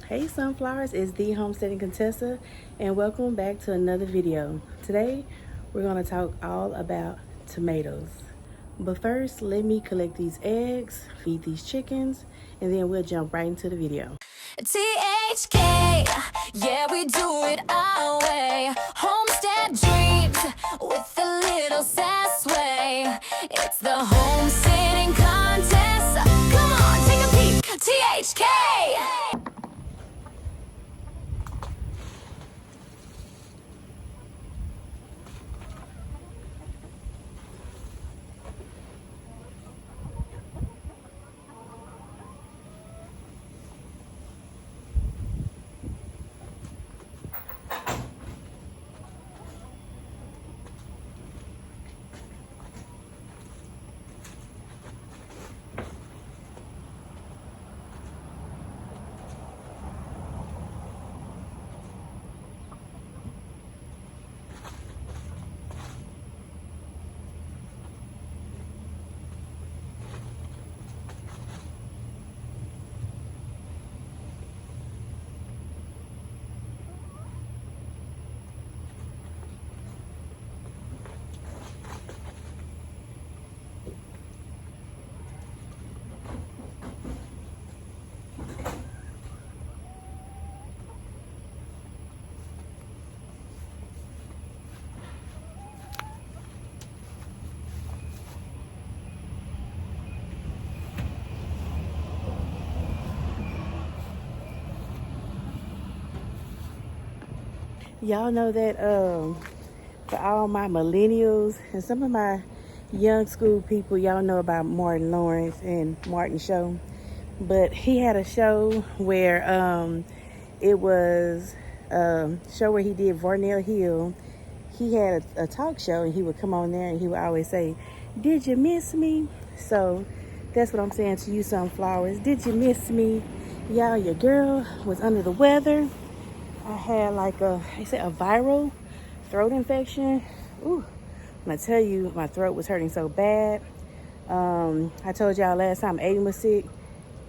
Hey sunflowers, it's the Homesteading Kontessa and welcome back to another video. Today we're going to talk all about tomatoes. But first, let me collect these eggs, feed these chickens, and then we'll jump right into the video. THK, yeah, we do it our way. Homestead dreams with a little sass way. It's the homesteading contest. Come on, take a peek. THK. Y'all know that for all my millennials and some of my young school people, y'all know about Martin Lawrence and Martin show. But he had a show where it was a show where he did Varnell Hill. He had a talk show and he would come on there and he would always say, "Did you miss me?" So that's what I'm saying to you sunflowers. Did you miss me? Y'all, your girl was under the weather. I had like a viral throat infection. Ooh, when I tell you my throat was hurting so bad. I told y'all last time Aiden was sick.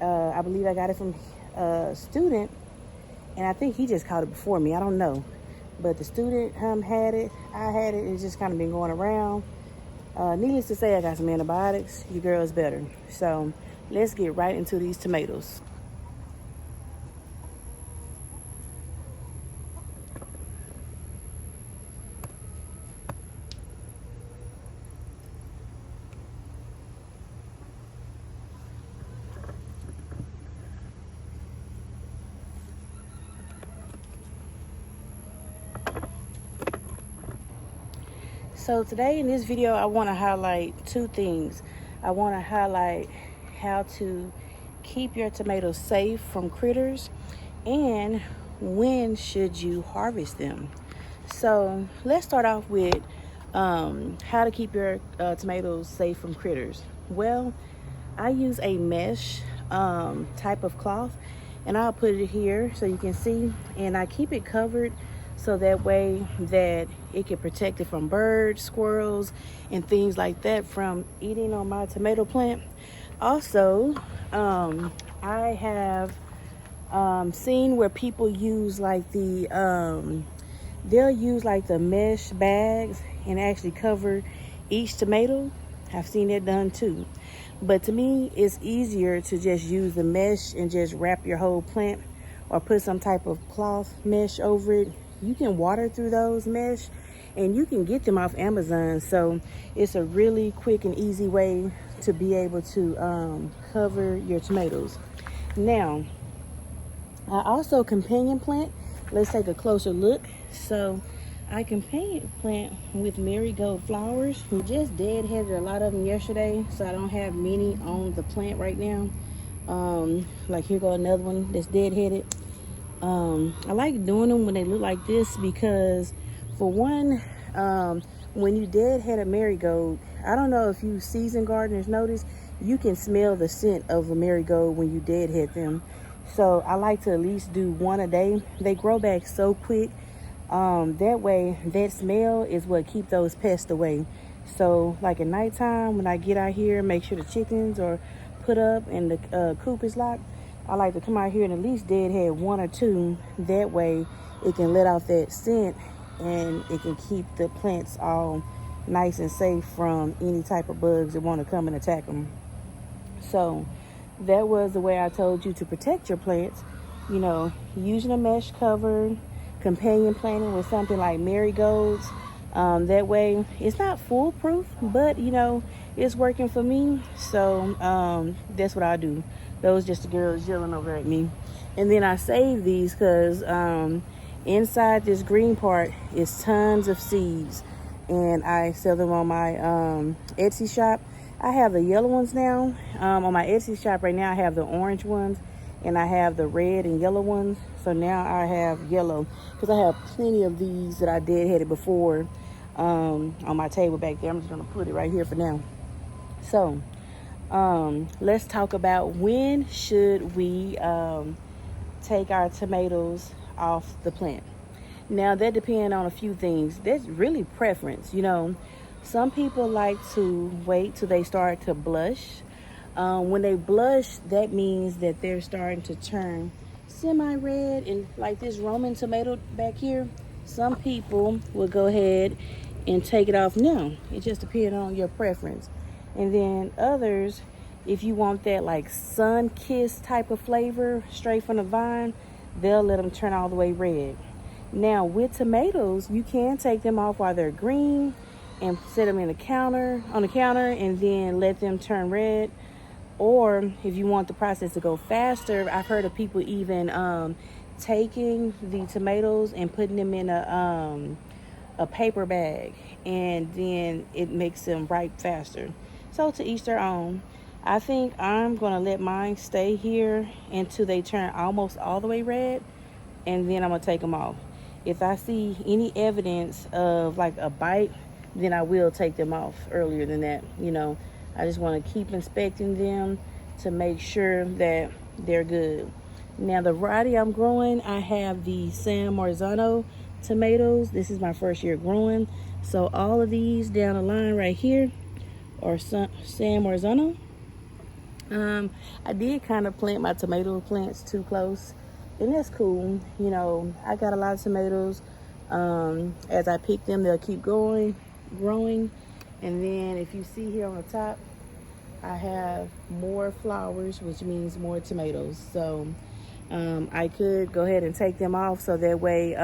I believe I got it from a student, and I think he just caught it before me. I don't know, but the student had it. I had it. It's just kind of been going around. Needless to say, I got some antibiotics. Your girl is better. So let's get right into these tomatoes. So today in this video, I want to highlight two things. I want to highlight how to keep your tomatoes safe from critters and when should you harvest them. So let's start off with how to keep your tomatoes safe from critters. Well, I use a mesh type of cloth, and I'll put it here so you can see, and I keep it covered so that way that it can protect it from birds, squirrels, and things like that from eating on my tomato plant. Also, I have seen where people use like they'll use like the mesh bags and actually cover each tomato. I've seen it done too. But to me, it's easier to just use the mesh and just wrap your whole plant or put some type of cloth mesh over it. You can water through those mesh and you can get them off Amazon. So it's a really quick and easy way to be able to cover your tomatoes. Now, I also companion plant. Let's take a closer look. So I companion plant with marigold flowers. We just deadheaded a lot of them yesterday, so I don't have many on the plant right now. Like here go another one that's deadheaded. I like doing them when they look like this because, for one, when you deadhead a marigold, I don't know if you seasoned gardeners notice, you can smell the scent of a marigold when you deadhead them. So I like to at least do one a day. They grow back so quick. That way, that smell is what keep those pests away. So like at nighttime, when I get out here, make sure the chickens are put up and the coop is locked, I like to come out here and at least deadhead one or two. That way it can let off that scent and it can keep the plants all nice and safe from any type of bugs that want to come and attack them. So that was the way I told you to protect your plants, you know, using a mesh cover, companion planting with something like Marigolds. That way it's not foolproof, but you know, it's working for me. So that's what I do. Those just the girls yelling over at me. And then I save these because inside this green part is tons of seeds, and I sell them on my Etsy shop. I have the yellow ones now. On my Etsy shop right now, I have the orange ones and I have the red and yellow ones. So now I have yellow because I have plenty of these that I deadheaded before on my table back there. I'm just gonna put it right here for now. So let's talk about when should we take our tomatoes off the plant. Now that depends on a few things. That's really preference, you know. Some people like to wait till they start to blush. When they blush, that means that they're starting to turn semi-red, and like this Roman tomato back here, some people will go ahead and take it off now. It just depends on your preference. And then others, if you want that like sun-kissed type of flavor straight from the vine, they'll let them turn all the way red. Now with tomatoes, you can take them off while they're green and set them on the counter and then let them turn red. Or if you want the process to go faster, I've heard of people even taking the tomatoes and putting them in a paper bag, and then it makes them ripe faster. So to each their own. I think I'm gonna let mine stay here until they turn almost all the way red, and then I'm gonna take them off. If I see any evidence of like a bite, then I will take them off earlier than that. You know, I just want to keep inspecting them to make sure that they're good. Now the variety I'm growing, I have the San Marzano tomatoes. This is my first year growing. So all of these down the line right here are San Marzano. I did kind of plant my tomato plants too close, and that's cool. You know, I got a lot of tomatoes. As I pick them, they'll keep growing. And then if you see here on the top, I have more flowers, which means more tomatoes. So I could go ahead and take them off so that way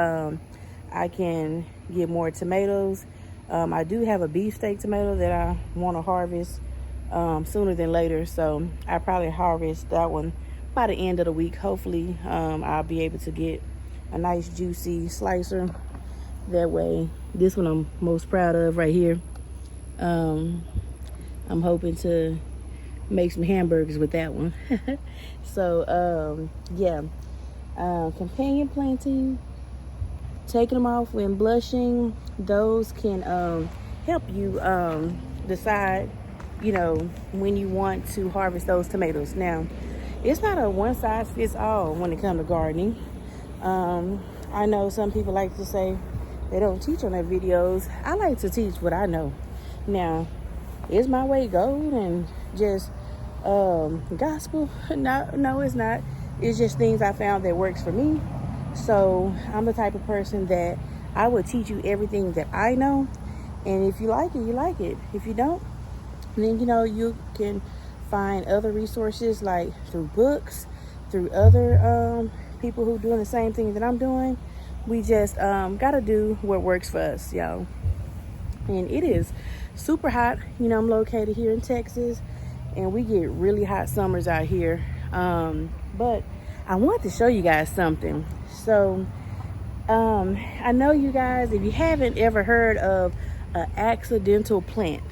I can get more tomatoes. I do have a beefsteak tomato that I want to harvest sooner than later, so I probably harvest that one by the end of the week. Hopefully I'll be able to get a nice juicy slicer. That way, this one I'm most proud of right here. I'm hoping to make some hamburgers with that one. So yeah, companion planting, taking them off when blushing, those can help you decide, you know, when you want to harvest those tomatoes. Now, it's not a one size fits all when it comes to gardening. I know some people like to say they don't teach on their videos. I like to teach what I know. Now, is my way gold and just gospel? No, it's not. It's just things I found that works for me. So I'm the type of person that I will teach you everything that I know, and if you like it, you like it. If you don't, then you know you can find other resources, like through books, through other people who doing the same thing that I'm doing. We just gotta do what works for us, y'all. And it is super hot. You know, I'm located here in Texas, and we get really hot summers out here. But I want to show you guys something. So I know you guys, if you haven't ever heard of an accidental plant,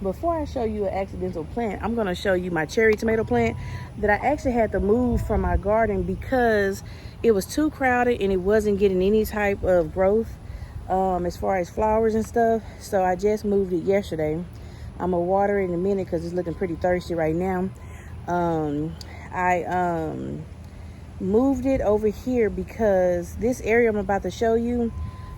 before I show you an accidental plant, I'm going to show you my cherry tomato plant that I actually had to move from my garden because it was too crowded and it wasn't getting any type of growth as far as flowers and stuff. So I just moved it yesterday. I'm going to water it in a minute because it's looking pretty thirsty right now. I moved it over here because this area I'm about to show you,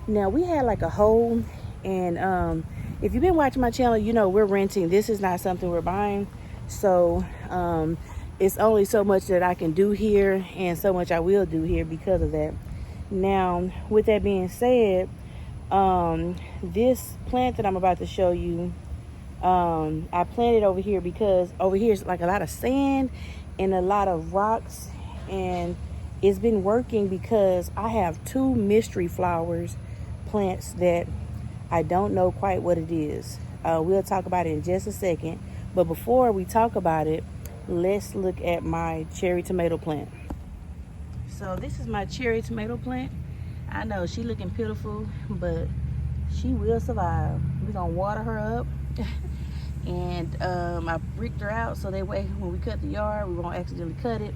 now we had like a hole, and if you've been watching my channel, you know we're renting. This is not something we're buying. So it's only so much that I can do here and so much I will do here because of that. Now, with that being said, this plant that I'm about to show you, I planted over here because over here is like a lot of sand and a lot of rocks, and it's been working because I have two mystery flowers plants that I don't know quite what it is. We'll talk about it in just a second, but before we talk about it, let's look at my cherry tomato plant. So this is my cherry tomato plant. I know she looking pitiful, but she will survive. We're gonna water her up. And I bricked her out so that way when we cut the yard, we won't accidentally cut it.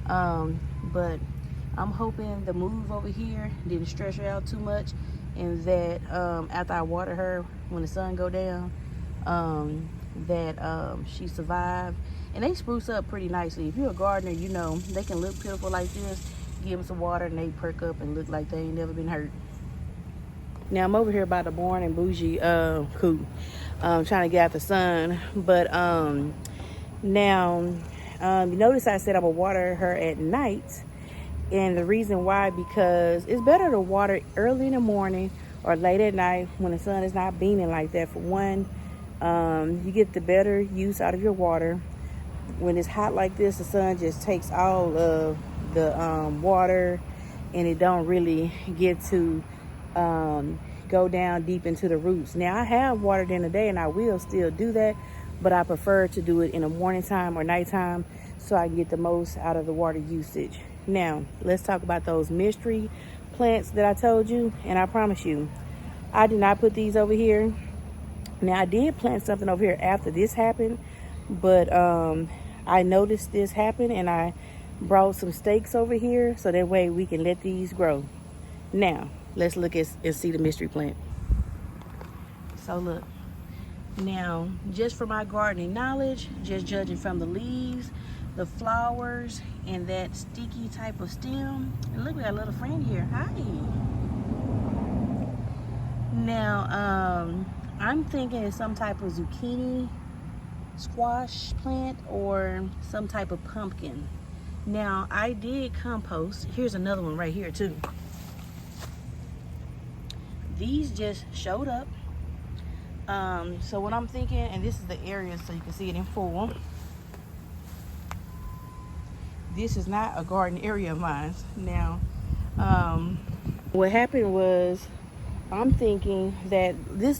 But I'm hoping the move over here didn't stress her out too much, and that after I water her when the sun go down, that she survived. And they spruce up pretty nicely. If you're a gardener, you know they can look pitiful like this. Give them some water and they perk up and look like they ain't never been hurt. Now I'm over here by the born and bougie coop, trying to get out the sun. But now you notice I said I would water her at night, and the reason why, because it's better to water early in the morning or late at night when the sun is not beaming like that. For one, you get the better use out of your water. When it's hot like this, the sun just takes all of the water, and it don't really get to go down deep into the roots. Now I have watered in the day, and I will still do that, but I prefer to do it in the morning time or nighttime so I can get the most out of the water usage. Now let's talk about those mystery plants that I told you, and I promise you I did not put these over here. Now I did plant something over here after this happened, but I noticed this happen, and I brought some stakes over here so that way we can let these grow. Now let's look at and see the mystery plant. So look, now just from my gardening knowledge, just judging from the leaves, the flowers, and that sticky type of stem, and look, we got a little friend here. Hi. Now I'm thinking it's some type of zucchini, squash plant, or some type of pumpkin. Now I did compost. Here's another one right here too. These just showed up. So what I'm thinking, and this is the area so you can see it in full. This is not a garden area of mine. Now what happened was, I'm thinking that this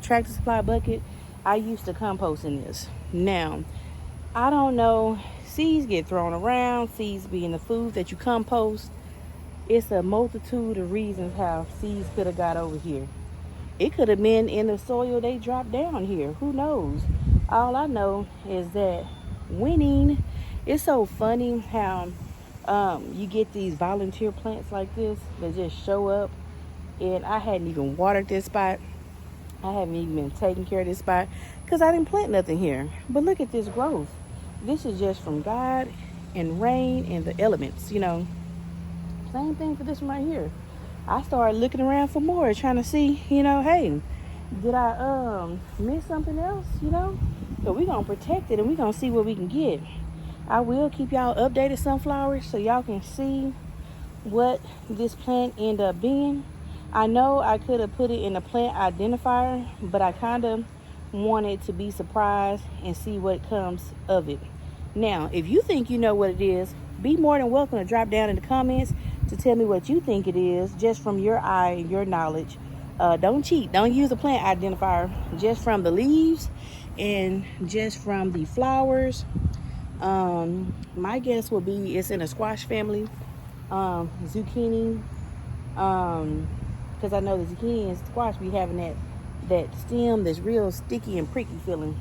Tractor Supply bucket, I used to compost in this. Now I don't know, seeds get thrown around, seeds being the food that you compost. It's a multitude of reasons how seeds could have got over here. It could have been in the soil they dropped down here. Who knows? All I know is that winning, it's so funny how you get these volunteer plants like this that just show up, and I hadn't even watered this spot. I haven't even been taking care of this spot because I didn't plant nothing here. But look at this growth. This is just from God and rain and the elements, you know. Same thing for this one right here. I started looking around for more, trying to see, you know, hey, did I miss something else, you know? So we're going to protect it, and we're going to see what we can get. I will keep y'all updated sunflowers so y'all can see what this plant ended up being. I know I could have put it in a plant identifier, but I kind of wanted to be surprised and see what comes of it. Now, if you think you know what it is, be more than welcome to drop down in the comments to tell me what you think it is, just from your eye and your knowledge. Don't cheat. Don't use a plant identifier. Just from the leaves and just from the flowers. My guess will be it's in a squash family. Zucchini. Because I know the zucchini and squash be having that stem that's real sticky and pricky feeling.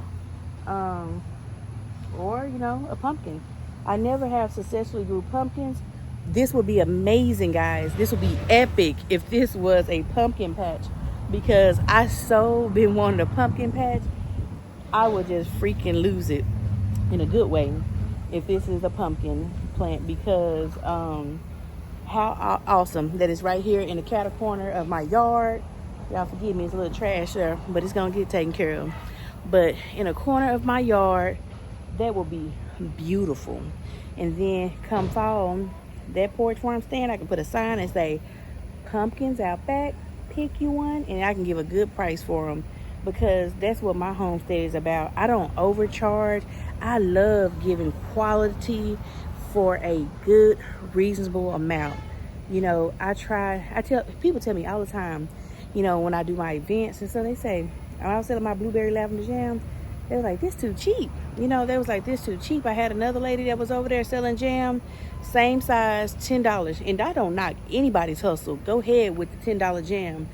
Or, you know, a pumpkin. I never have successfully grew pumpkins. This would be amazing, guys. This would be epic if this was a pumpkin patch, because I so been wanting a pumpkin patch. I would just freaking lose it in a good way if this is a pumpkin plant, because how awesome that is right here in the catty corner of my yard. Y'all forgive me, it's a little trash there, but it's gonna get taken care of. But in a corner of my yard, that will be beautiful. And then come fall, that porch farm stand, I can put a sign and say, pumpkins out back, pick you one, and I can give a good price for them, because that's what my homestead is about. I don't overcharge. I love giving quality for a good, reasonable amount. You know, people tell me all the time, you know, when I do my events, and so they say, when I was selling my blueberry lavender jam, they was like, this too cheap. You know, they was like, this too cheap. I had another lady that was over there selling jam, same size, $10. And I don't knock anybody's hustle. Go ahead with the $10 jam.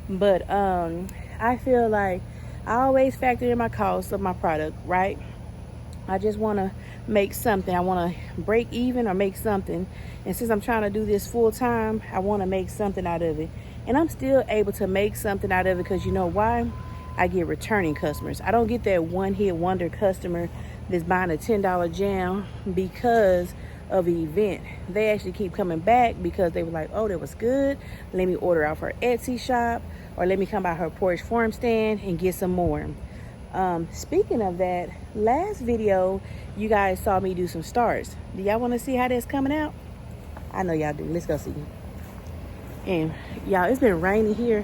But I feel like I always factor in my cost of my product, right? I just want to make something. I want to break even or make something. And since I'm trying to do this full time, I want to make something out of it. And I'm still able to make something out of it because you know why? I get returning customers. I don't get that one-hit wonder customer that's buying a $10 jam because of the event. They actually keep coming back because they were like, oh, that was good. Let me order off her Etsy shop, or let me come by her porch farm stand and get some more. Speaking of that, last video, you guys saw me do some starts. Do y'all want to see how that's coming out? I know y'all do. Let's go see. And y'all, it's been raining here.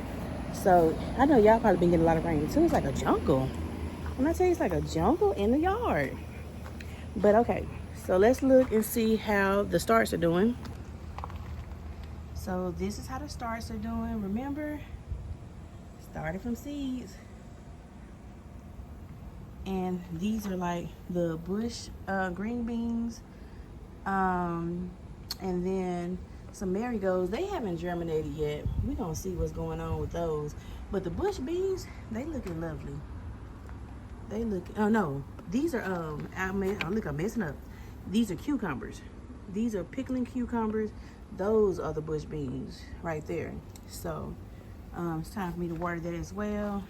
So I know y'all probably been getting a lot of rain too. It's like a jungle. When I tell you it's like a jungle in the yard. But okay, so let's look and see how the starts are doing. So this is how the starts are doing. Remember, started from seeds. And these are like the bush green beans. And then some marigolds. They haven't germinated yet. We're gonna see what's going on with those. But the bush beans, they looking lovely. They look, oh no, these are I'm messing up. These are cucumbers. These are pickling cucumbers. Those are the bush beans right there. So it's time for me to water that as well.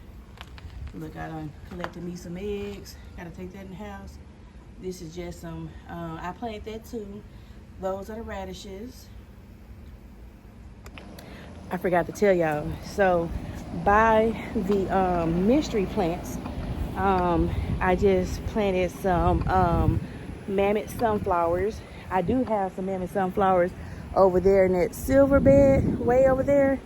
Look, I done collected me some eggs. Gotta take that in the house. This is just some, I planted that too. Those are the radishes. I forgot to tell y'all. So by the mystery plants, I just planted some mammoth sunflowers. I do have some mammoth sunflowers over there in that silver bed way over there.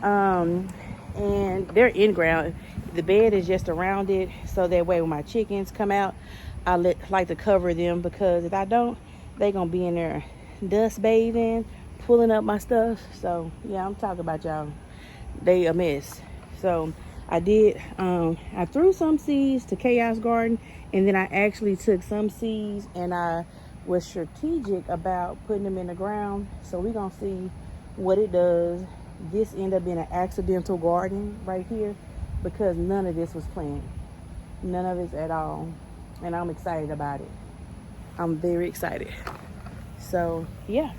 And they're in ground. The bed is just around it, so that way when my chickens come out, I like to cover them, because if I don't, they gonna be in there dust bathing, pulling up my stuff. So yeah, I'm talking about y'all. They a mess. So I did, I threw some seeds to Chaos Garden, and then I actually took some seeds and I was strategic about putting them in the ground. So we're gonna see what it does. This ended up being an accidental garden right here, because none of this was planned. None of it at all. And I'm excited about it. I'm very excited. So yeah.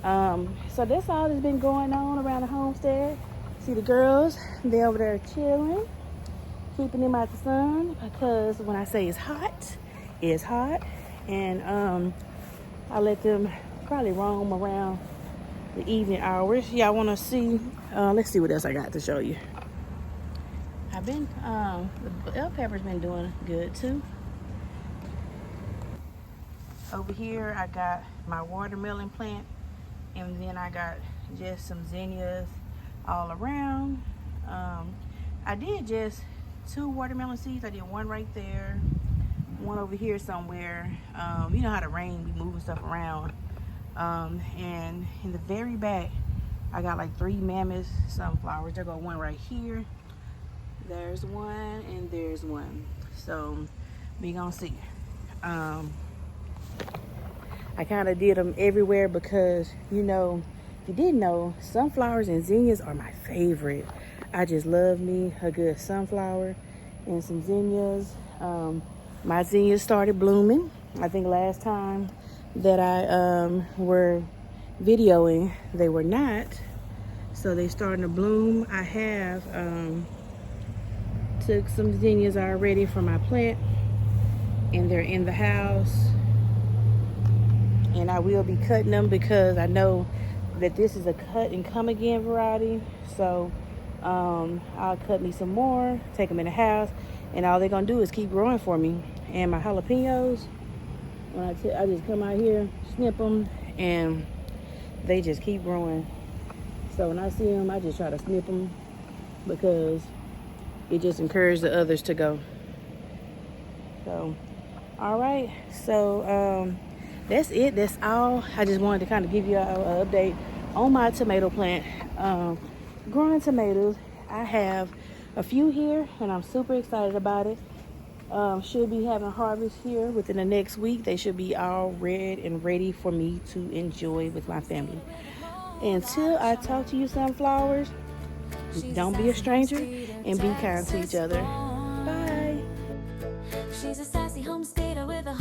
So that's all that's been going on around the homestead. See the girls, they over there chilling, keeping them out the sun, because when I say it's hot, it's hot. And I let them probably roam around the evening hours. Y'all want to see, let's see what else I got to show you. I've been, the bell pepper's been doing good too. Over here, I got my watermelon plant, and then I got just some zinnias all around. I did just 2 watermelon seeds. I did one right there, one over here somewhere. You know how the rain be moving stuff around. And in the very back, I got like 3 mammoth sunflowers. There go one right here. There's one, and there's one. So we gonna see. I kind of did them everywhere because, you know, if you didn't know, sunflowers and zinnias are my favorite. I just love me a good sunflower and some zinnias. My zinnias started blooming. I think last time that I were videoing, they were not. So they starting to bloom. I have took some zinnias already from my plant, and they're in the house. And I will be cutting them because I know that this is a cut and come again variety. So I'll cut me some more, take them in the house, and all they're gonna do is keep growing for me. And my jalapenos I just come out here, snip them, and they just keep growing. So when I see them, I just try to snip them because it just encourages the others to go. So, all right. So that's it. That's all. I just wanted to kind of give you an update on my tomato plant. Growing tomatoes. I have a few here, and I'm super excited about it. Should be having harvest here within the next week. They should be all red and ready for me to enjoy with my family. Until I talk to you, sunflowers, don't be a stranger and be kind to each other. Bye. She's a sassy homesteader with a